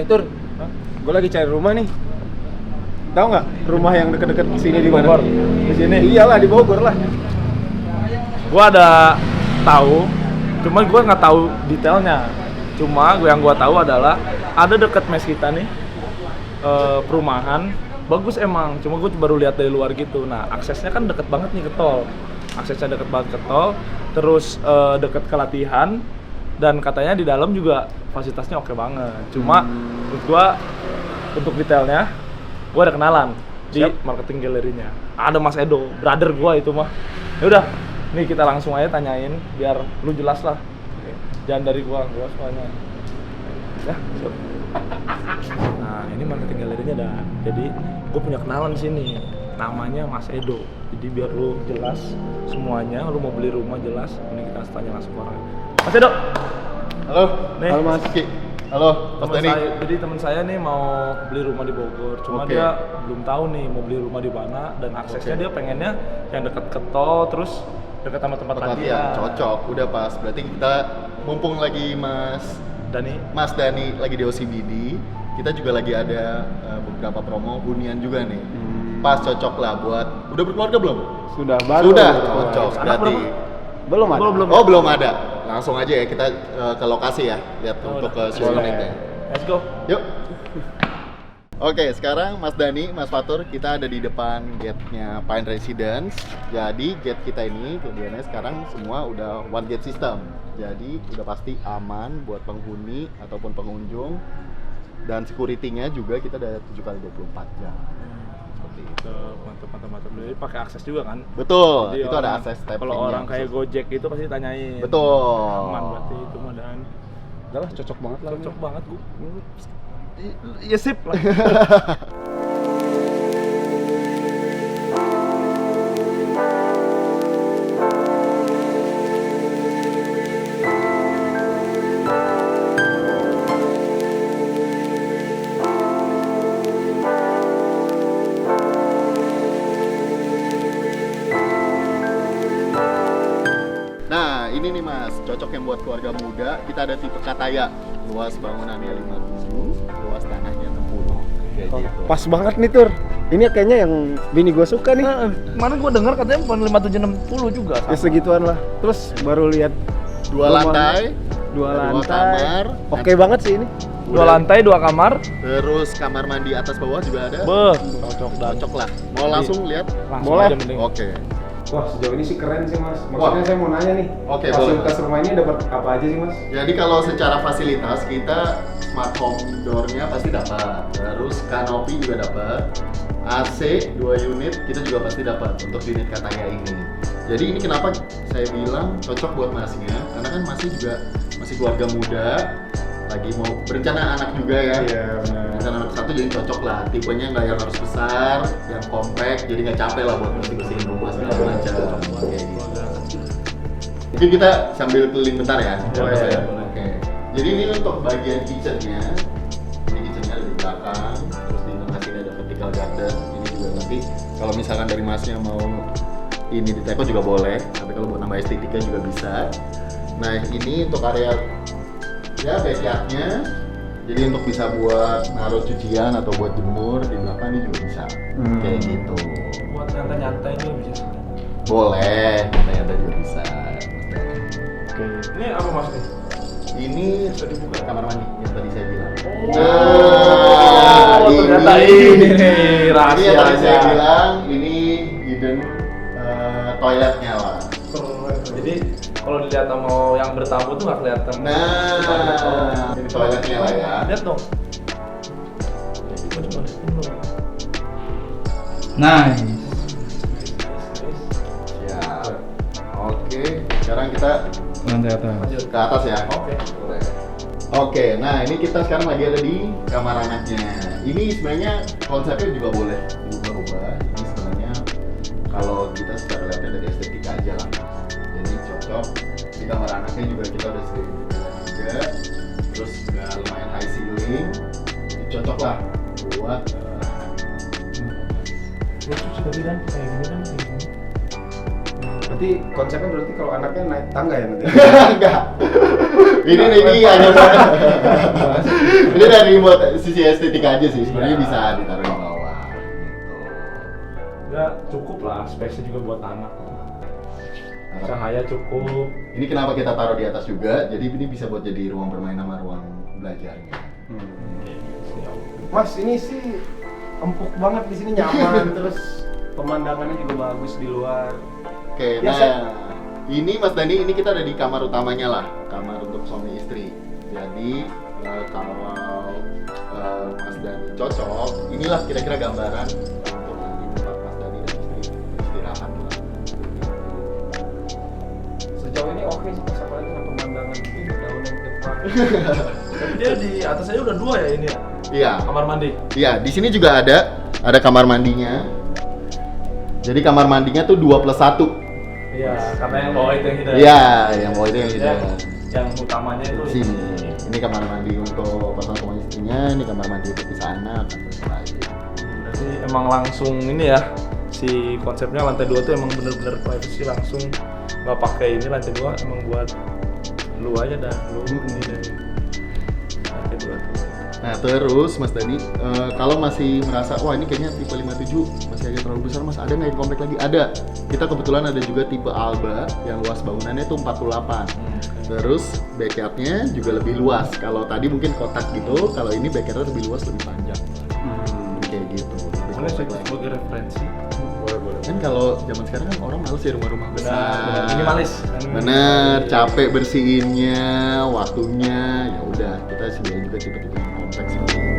Tur. Gue lagi cari rumah nih. Tahu nggak rumah yang deket-deket sini di mana? Di sini. Iyalah di Bogor lah. Gua ada tahu, cuma gua nggak tahu detailnya. Cuma yang gua tahu adalah ada dekat mes kita nih perumahan bagus emang. Cuma gua baru lihat dari luar gitu. Nah aksesnya kan deket banget nih ke tol. Aksesnya deket banget ke tol. Terus deket ke latihan dan katanya di dalam juga fasilitasnya oke banget. Cuma menurut gua untuk detailnya gua ada kenalan di marketing galerinya. Ada Mas Edo, brother gua itu mah. Ya udah. Nih kita langsung aja tanyain biar lu jelas lah. Jangan dari gua soalnya. Ya, siap. Nah, ini marketing galerinya ada. Jadi, gua punya kenalan di sini. Namanya Mas Edo. Jadi biar lu jelas semuanya, lu mau beli rumah jelas. Ini kita tanya langsung ke orang. Mas Edo. Halo. Nih. Halo Mas. Halo, Mas Dani. Jadi teman saya nih mau beli rumah di Bogor. Cuma dia belum tahu nih mau beli rumah di mana dan aksesnya dia pengennya yang dekat ke tol terus dekat sama tempat latihan. Cocok, udah pas. Berarti kita mumpung lagi Mas Dani lagi di OCBD, kita juga lagi ada beberapa promo hunian juga nih. Pas cocok lah buat. Udah berkeluarga belum? Sudah baru. Sudah, cocok. Berarti belum ada. Oh, belum ada. Langsung aja ya kita ke lokasi ya, lihat untuk ke unitnya. Let's go. Yuk. Oke, sekarang Mas Dani, Mas Fatur, kita ada di depan gate-nya Pine Residence. Jadi gate kita ini kemudiannya sekarang semua udah one gate system. Jadi udah pasti aman buat penghuni ataupun pengunjung. Dan security-nya juga kita ada 7x24 jam. Seperti itu. Mantap. Jadi pakai akses juga kan? Betul. Jadi itu ada akses tap. Kalau orang kayak Gojek itu pasti tanyain. Betul. Aman berarti itu mah dan Udahlah cocok banget lah. cocok banget gua. Ya sip lah. Nah, ini nih Mas, cocok yang buat keluarga muda. Kita ada tipe Kataya, luas bangunannya 57, luas tanahnya 60. Kayak gitu. Pas banget nih Tur. Ini kayaknya yang bini gua suka nih. Kemarin gua dengar katanya 5760 juga. Ya segituan lah. Terus baru lihat Dua lantai, dua lantai. kamar. Oke banget sih ini. Dua lantai, dua kamar. Terus kamar mandi atas bawah juga ada. Cocok lah. Mau langsung lihat? Langsung Boleh. aja mending. Oke. Wah sejauh ini sih keren sih Mas. Maksudnya saya mau nanya nih. Oke, fasilitas boleh. rumah ini dapat apa aja sih Mas? Jadi kalau secara fasilitas kita smart home door-nya pasti dapat. Terus kanopi juga dapat. AC 2 unit kita juga pasti dapat untuk unit Kataya ini. Jadi ini kenapa saya bilang cocok buat Masnya, karena kan Masnya juga masih keluarga muda, lagi mau berencana anak juga ya. Iya benar. Berencana anak satu jadi cocok lah. Tipenya nggak yang harus besar, yang compact, jadi nggak capek lah buat bersihin rumah segala macam. Kayak gitu. Mungkin kita sambil keliling bentar ya. Boleh. Oke. Jadi ini untuk bagian kitchen-nya. Ini kitchen-nya ada di belakang, terus di tengah sini ada vertical garden. Ini juga nanti kalau misalkan dari Masnya mau ini di teko juga boleh, tapi kalau buat nambah estetika juga bisa. Nah ini untuk area ya backyard-nya, jadi untuk bisa buat naruh cucian atau buat jemur di belakang ini juga bisa. Kayak gitu. Buat nyantai-nyantai itu bisa. Boleh, nyantai juga bisa. Oke. Ini apa Mas nih? Ini sudah dibuka kamar mandi yang tadi saya bilang. Ternyata ini Ini yang tadi rahasianya. saya bilang ini hidden toiletnya lah. Jadi kalau dilihat sama yang bertamu tuh nggak kelihatan. Nah, ini toiletnya lah ya. Lihat dong. Nice. Ya. Oke, sekarang kita Lantai atas. ke atas ya. Oke. Boleh. Oke, nah ini kita sekarang lagi ada di kamar anaknya. Ini sebenarnya konsepnya juga boleh diubah-ubah. Ini sebenarnya kalau kita secara lihatnya dari estetika aja lah. Jadi cocok. Di kamar anaknya juga kita udah sering juga. Terus udah lumayan high ceiling. Jadi cocok lah buat Lucu sih tadi kan kayak gini kan. Berarti konsepnya berarti kalau anaknya naik tangga ya nanti? Enggak. Ini hanya ini dari buat sisi estetika aja sih. Sebenarnya Iya. bisa ditaruh di bawah. Gitu. Ya cukup lah, space-nya juga buat anak. Cahaya cukup. Ini kenapa kita taruh di atas juga? Jadi ini bisa buat jadi ruang bermain sama ruang belajarnya. Mas, ini sih empuk banget di sini, nyaman, terus pemandangannya juga bagus di luar. Oke, Ya, nah ini Mas Dani, ini kita ada di kamar utamanya lah, kamar untuk suami istri. Jadi kalau Mas Dani cocok, inilah kira-kira gambaran untuk nanti tempat Mas Dani dan istri beristirahat lah. Sejauh ini oke sih, Mas, apalagi dengan pemandangan daun yang depan. Tapi dia di atas aja udah 2 ya ini ya? Iya, Kamar mandi. iya. Di sini juga ada kamar mandinya. Jadi kamar mandinya tuh 2+1. Iya, karena yang bawah itu yang hidden. Iya, yang bawah itu yang Ya, hidden. yang utamanya itu Di sini. Ini kamar mandi untuk pasangan suami istrinya, ini kamar mandi untuk bisa anak dan lain-lain. Berarti emang langsung ini ya, si konsepnya lantai 2 tuh emang bener-bener privacy, langsung nggak pakai ini. Lantai 2 emang buat lu aja dah, lu ini dari lantai 2 tuh. Nah terus Mas Dani, kalau masih merasa wah ini kayaknya tipe 57 masih agak terlalu besar Mas, ada nggak yang komplek lagi? Ada. Kita kebetulan ada juga tipe Alba yang luas bangunannya itu 48. Terus backyardnya juga lebih luas. Kalau tadi mungkin kotak gitu, kalau ini backyardnya lebih luas, lebih panjang. Kayak gitu. Lebih Boleh komplek saya lagi. sebagai referensi. Boleh. Kan kalau zaman sekarang kan orang males ya rumah-rumah besar. Benar, minimalis. Bener, capek bersihinnya, waktunya, ya udah kita sediain juga tipe-tipe yang kompleks seperti ini.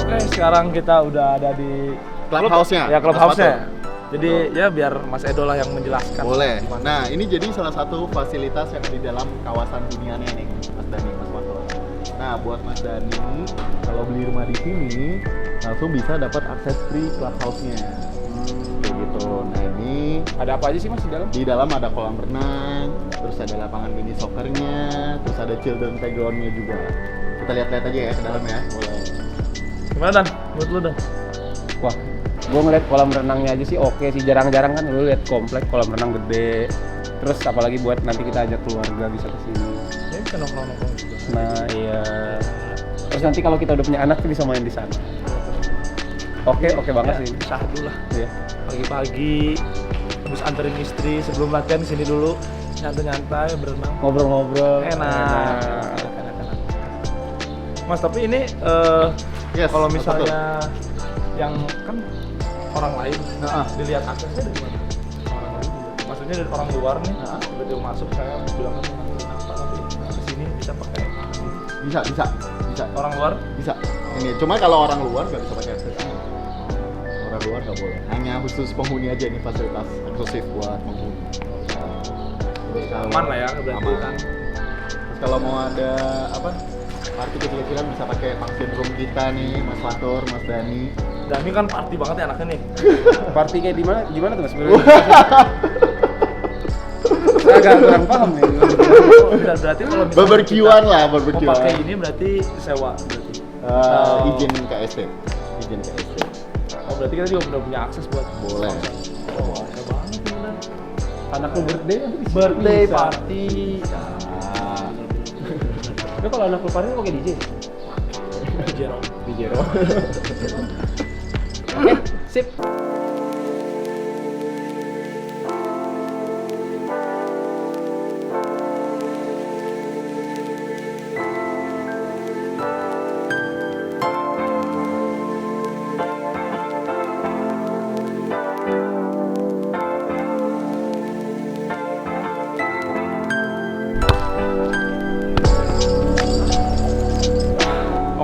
Oke, sekarang kita udah ada di Clubhouse-nya, Ya, clubhouse-nya. Mas Jadi ya biar Mas Edo lah yang menjelaskan. Boleh. Gimana. Nah, ini jadi salah satu fasilitas yang di dalam kawasan huniannya nih, Mas Dani, Mas Mato. Nah, buat Mas Dani, kalau beli rumah di sini, langsung bisa dapat akses free clubhouse-nya. Kayak gitu. Nah, ini Ada apa aja sih, Mas, di dalam? di dalam ada kolam renang, terus ada lapangan mini soccer-nya, terus ada children playground-nya juga. Kita lihat-lihat aja ya ke dalam ya. Boleh. Gimana Dan? Menurut lu Dan? Wah, gua ngeliat kolam renangnya aja sih oke sih, jarang-jarang kan lu lihat komplek kolam renang gede. Terus apalagi buat nanti kita ajak keluarga bisa ke sini. Ya bisa nongkrong-nongkrong juga. Nah, iya. Terus nanti kalau kita udah punya anak kita bisa main di sana. Oke banget Ya, sih. syahdu lah. Iya. Pagi-pagi habis anterin istri sebelum latihan sini dulu nyantai-nyantai berenang. Ngobrol-ngobrol. Enak. Mas, tapi ini Yes, kalau apa misalnya yang kan orang lain Nah, dilihat aksesnya dari mana? Orang lain dilihat. Maksudnya dari orang luar nih, tiba-tiba masuk saya bilang kan apa tapi di sini bisa pakai bisa. orang luar. Bisa. Ini cuma kalau orang luar nggak bisa pakai akses ini. Orang luar nggak boleh. Hanya khusus penghuni aja ini fasilitas eksklusif buat penghuni. Terus kalau- Aman lah ya berarti aman. kan. Terus kalau mau ada apa? Party kecil-kecilan bisa pakai function room kita nih, Mas Fatur, Mas Dani. Dan ini kan party banget ya anaknya nih. Party kayak di mana? Gimana tuh, Mas? Saya agak kurang paham nih. Berarti kalau misalnya Barbekyuan lah, kita mau barbekyuan. pakai ini berarti sewa berarti. Izin KST. Izin KST. Oh, berarti kita juga udah punya akses buat Boleh. Oh, ada banget nih Dan. Anak lu birthday nanti bisa. Birthday Bisa. party. Ah, Tapi kalau anak lu party pakai DJ. Jero. DJ Ro. Oke, sip.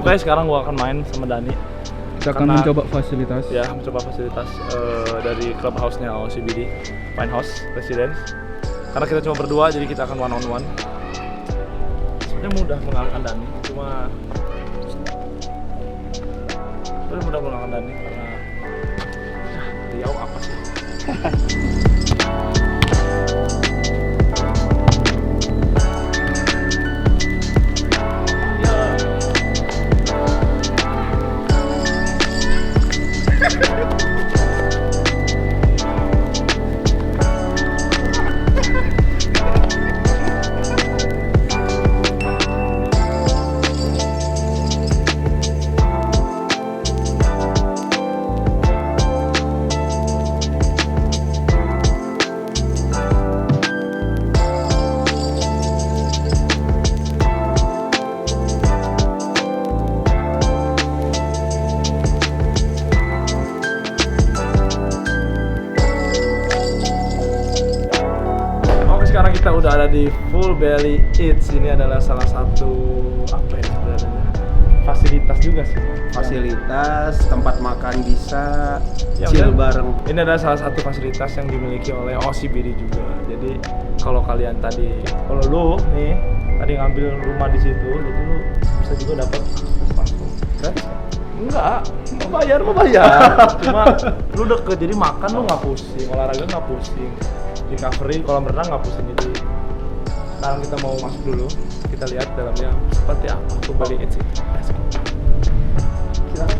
Oke, sekarang gua akan main sama Dani. Kita akan mencoba fasilitas. Ya, mencoba fasilitas dari clubhouse-nya OCBD, Pine House Residence. Karena kita cuma berdua, jadi kita akan one on one. Sebenarnya mudah mengalahkan Dani, cuma sebenarnya mudah mengalahkan Dani karena Riau apa sih? Sekarang kita udah ada di Full Belly Eats. Ini adalah salah satu apa ya sebenarnya fasilitas juga sih. Fasilitas tempat makan bisa Ya, chill udah. bareng. Ini adalah salah satu fasilitas yang dimiliki oleh OCBD juga. Jadi kalau kalian tadi, kalau lu nih tadi ngambil rumah di situ, jadi lu bisa juga dapat langsung. Gratis ya? Enggak, mau bayar. Cuma lu deket, jadi makan lu nggak pusing, olahraga nggak pusing, recovery kolam renang nggak pusing. Jadi sekarang kita mau masuk dulu, kita lihat dalamnya seperti apa. Full Belly Eats sih. Let's go. Silakan.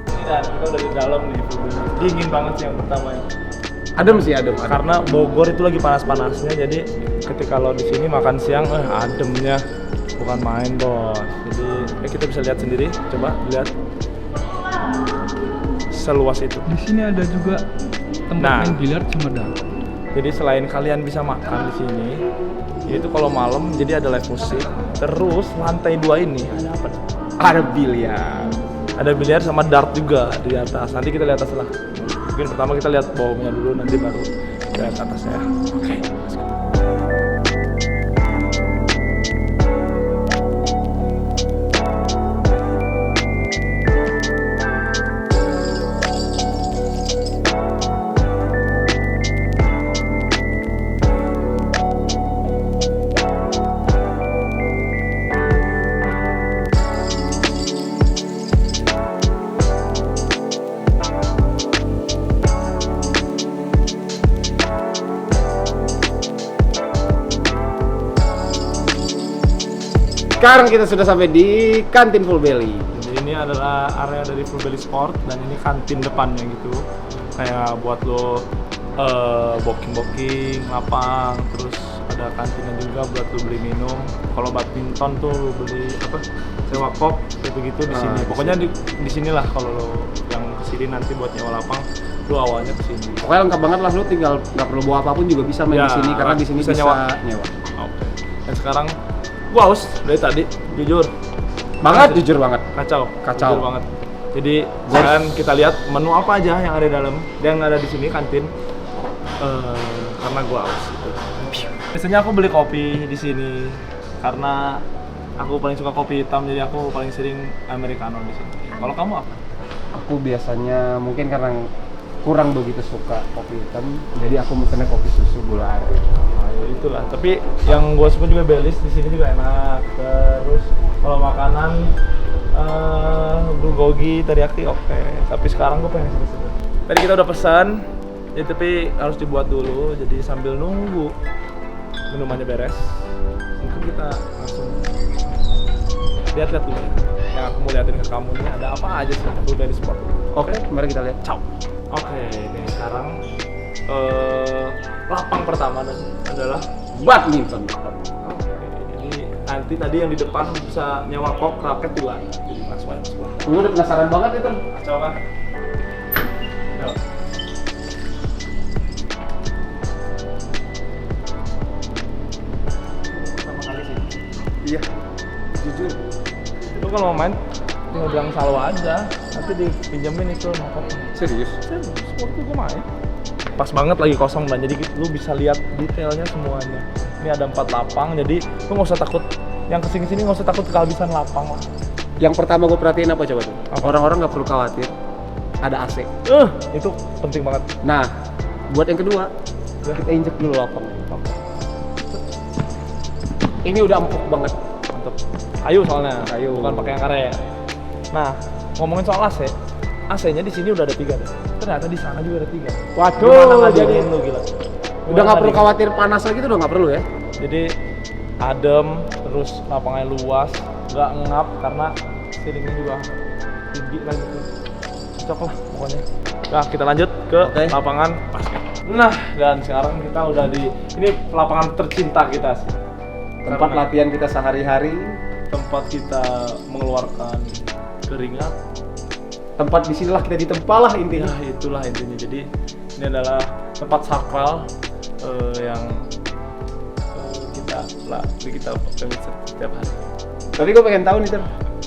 Ini dan kita udah di dalam nih, Full Belly. Dingin banget sih yang pertama ya. Adem sih, adem. Karena Bogor itu lagi panas-panasnya, jadi ketika lo di sini makan siang, ademnya bukan main bos. Jadi kita bisa lihat sendiri, coba lihat seluas itu. Di sini ada juga tempat Nah. main biliar sama dart. Jadi selain kalian bisa makan di sini, itu kalau malam jadi ada live musik. Terus lantai 2 ini ada apa? Ada biliar. Ada biliar sama dart juga di atas. Nanti kita lihat atas lah. Mungkin pertama kita lihat bawahnya dulu, nanti baru lihat atasnya. Oke, let's go. Sekarang kita sudah sampai di kantin Full Belly. Jadi ini adalah area dari Full Belly Sport dan ini kantin depannya gitu. Kayak buat lo booking lapang, terus ada kantinnya juga buat lo beli minum. Kalau badminton tuh lo beli apa? Sewa kop kayak begitu di sini. di Pokoknya di sinilah kalau lo yang kesini nanti buat nyewa lapang, lo awalnya kesini. Pokoknya lengkap banget lah, lu tinggal nggak perlu bawa apapun juga bisa main Ya, di sini karena di sini bisa bisa nyewa. nyewa. Oke. Dan sekarang gua haus dari tadi, jujur. Banget, jujur banget. Kacau, Kacau. jujur banget. Jadi sekarang kita lihat menu apa aja yang ada di dalam, yang ada di sini kantin. Karena gua haus. Biasanya aku beli kopi di sini karena aku paling suka kopi hitam, jadi aku paling sering americano di sini. Kalau kamu apa? Aku biasanya mungkin karena kurang begitu suka kopi hitam, jadi aku mesennya kopi susu gula aren. Nah, ya itulah. Tapi yang gua suka juga Baileys di sini juga enak. Terus kalau makanan bulgogi, teriyaki oke. Tapi sekarang gua pengen seru-seru. Tadi kita udah pesan, ya, tapi harus dibuat dulu. Jadi sambil nunggu minumannya beres, mungkin kita langsung lihat-lihat dulu ya. Yang aku mau liatin ke kamu nih ada apa aja sih Full Belly Sport. Oke, mari kita lihat. Ciao. Oke, ini sekarang lapang pertama adalah Badminton. oke, jadi nanti tadi yang di depan bisa nyewa kok raket juga. Jadi masuk aja. Gue udah penasaran banget itu. Kacau kan? Yuk. Pertama kali sih. Iya, jujur. Lu kalau mau main tinggal bilang Salwa aja, nanti dipinjemin itu mangkok. Serius? Serius, waktu gua main. pas banget lagi kosong dan jadi lu bisa lihat detailnya semuanya. Ini ada 4 lapang, jadi lu nggak usah takut yang kesini-sini, nggak usah takut kehabisan lapang lah. Yang pertama gue perhatiin apa coba tuh? Apa? Orang-orang nggak perlu khawatir, ada AC. Itu penting banget. Nah, buat yang kedua, kita injek dulu lapangnya. Ini udah empuk banget. Mantep. Kayu soalnya, Kayu. bukan pakai yang karet. Nah, ngomongin soal AC, AC-nya di sini udah ada 3 deh. Ternyata di sana juga ada 3. Waduh, Gimana nggak jadi dingin lu gila? udah Gimana nggak perlu dingin? khawatir panas lagi tuh, udah nggak perlu ya. Jadi adem, terus lapangnya luas, nggak ngap karena ceilingnya juga tinggi lah gitu. Cocok lah pokoknya. Nah, kita lanjut ke Oke. lapangan basket. Nah, dan sekarang kita udah di ini lapangan tercinta kita sih. Tempat Karena latihan kita sehari-hari, tempat kita mengeluarkan keringat. tempat disinilah kita ditempa lah intinya. Ya, itulah intinya. Jadi ini adalah tempat sakral yang kita pakai setiap hari. Tapi gue pengen tahu nih Ter,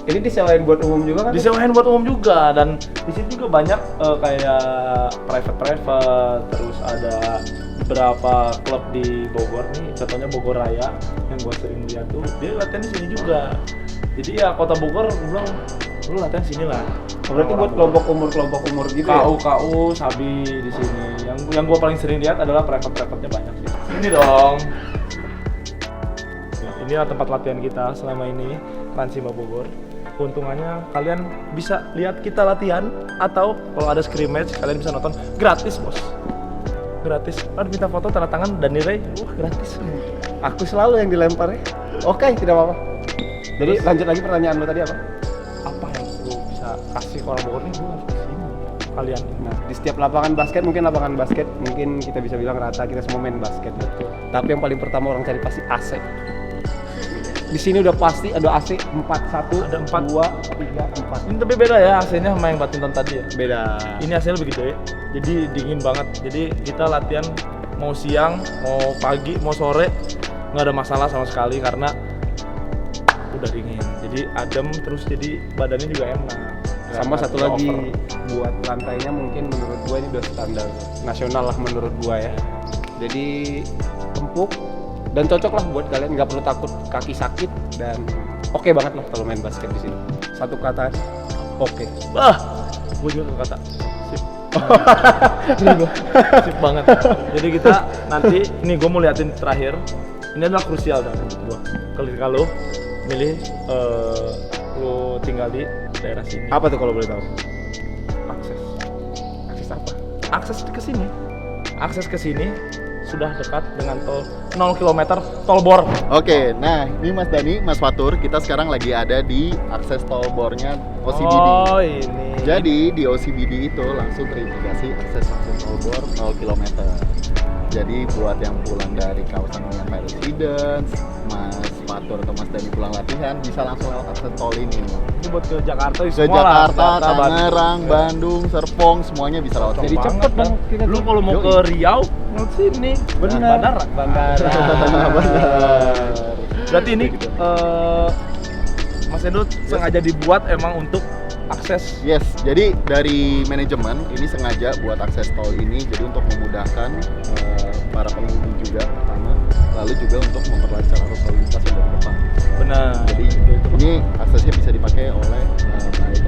ini disewain buat umum juga kan? Disewain buat umum juga, dan di sini juga banyak kayak private, terus ada beberapa klub di Bogor nih, contohnya Bogor Raya yang gua sering lihat tuh, dia latihan di sini juga. Jadi ya kota Bogor gua bilang lu latihan sini lah. Berarti buat kelompok umur gitu ya? KU Sabi di sini. Yang gua paling sering lihat adalah private-nya banyak sih. Ini dong. Inilah tempat latihan kita selama ini, Transima Bogor. Keuntungannya kalian bisa lihat kita latihan, atau kalau ada scrimmage kalian bisa nonton gratis, bos. Gratis. Kan minta foto tanda tangan dan nilai, gratis. Aku selalu yang dilempar ya. Oke, tidak apa-apa. Jadi Terus- lanjut lagi pertanyaan lo tadi apa? Apa yang lu bisa kasih ke orang Bogor nih, lu harus kesini kalian. Nah, di setiap lapangan basket mungkin kita bisa bilang rata, kita semua main basket. Betul. Tapi yang paling pertama orang cari pasti AC. Di sini udah pasti ada AC 4-1, Ada 4. 2, 3, 4. Ini tapi beda ya AC-nya sama yang badminton tadi ya. Beda. Ini AC-nya lebih gede, jadi dingin banget. Jadi kita latihan mau siang, mau pagi, mau sore nggak ada masalah sama sekali karena udah dingin. Jadi adem, terus jadi badannya juga enak. Sama Nggak satu lagi over. buat lantainya mungkin menurut gua ini udah standar nasional lah menurut gua ya. Jadi empuk dan cocok lah buat kalian, nggak perlu takut kaki sakit dan oke banget lah kalau main basket di sini. Satu kata, oke. Wah, gue juga tuh kata sip. Sip banget. Jadi kita nanti, ini gue mau liatin terakhir. Ini adalah krusial dan menurut gue. Kalau lo milih lo tinggal di daerah sini, Apa tuh kalau boleh tahu? akses Akses apa? akses ke sini sudah dekat dengan tol 0 km tol Bor. Oke, nah ini Mas Dani, Mas Fatur, kita sekarang lagi ada di akses tol bornya OCBD. Oh, ini. Jadi di OCBD itu langsung terindikasi akses langsung tol bor 0 km. Jadi buat yang pulang dari kawasan Empire Residence, Mas Fatur atau Mas Dani pulang latihan bisa langsung lewat akses tol ini. Ini buat ke Jakarta, Ke semua lah. Jakarta, Tangerang, Bandung. Bandung, Serpong, semuanya bisa lewat Cocok sini. banget cepet dah. banget kita Lu tuh. kalau mau Yoi. ke Riau, lewat sini. Benar. Bandara. Benar. Berarti ini Gitu. Mas Edo sengaja dibuat emang untuk akses. Yes, jadi dari manajemen ini sengaja buat akses tol ini jadi untuk memudahkan para pengemudi juga pertama, lalu juga untuk memperlancar arus lalu lintas yang dari depan. Benar. Jadi ini aksesnya bisa dipakai oleh baik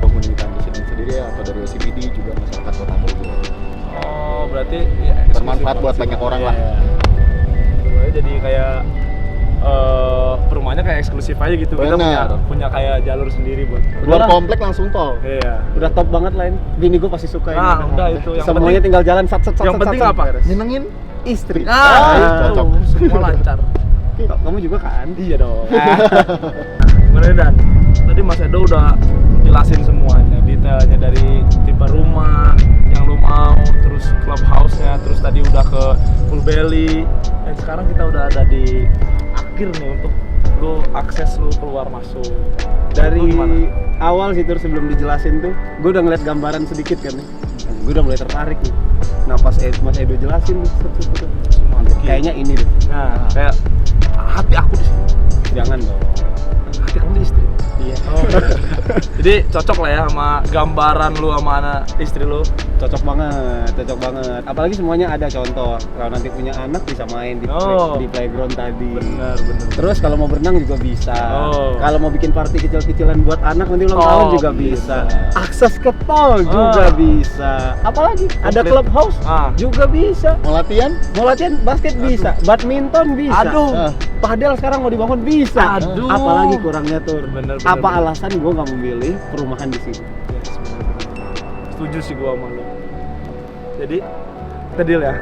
penghuni kampus ini sendiri atau dari OCBD juga masyarakat kota Bogor. Oh, berarti ya, Bermanfaat buat banyak orang lah. Iya. Jadi kayak perumahannya kayak eksklusif aja gitu. Kita Benar. punya kayak jalur sendiri buat. Keluar komplek langsung tol. Iya. Udah top banget lah ini. Bini gue pasti suka ini. Nah, udah itu yang Semuanya penting. tinggal jalan sat. Yang penting apa? Nyenengin Istri. Ah, cocok. itu semua lancar. Kamu juga kan? Iya dong. Gimana Dan? Tadi Mas Edo udah jelasin semuanya, detailnya dari tipe rumah yang lu mau, terus clubhouse-nya, terus tadi udah ke full belly, dan sekarang kita udah ada di akhir nih untuk lu akses lu keluar masuk. Dari Lu gimana? awal sih terus sebelum dijelasin tuh, gue udah ngeliat gambaran sedikit kan nih. Gue udah mulai tertarik nih. Nah pas Mas Edo jelasin tuh, Mantap. kayaknya ini deh. Nah, kayak hati aku di sini. Jangan dong. Hati kamu di istri. Iya. Oh. Jadi cocok lah ya sama gambaran lu sama anak istri lu. Cocok banget. Apalagi semuanya ada contoh. Kalau nanti punya anak bisa main di, Oh. di playground tadi. Bener. Terus kalau mau berenang juga bisa. Oh. Kalau mau bikin party kecil-kecilan buat anak nanti ulang tahun juga bisa. Akses ke tol juga bisa. Apalagi ada Komplit. clubhouse juga bisa. Mau latihan? Mau latihan basket bisa, badminton bisa. Aduh. Padel sekarang mau dibangun bisa. Aduh. Apalagi kurangnya tuh. Bener. Apa alasan gue nggak memilih perumahan di sini? Yes, bener. Setuju sih gua sama lu. Jadi, kita deal ya.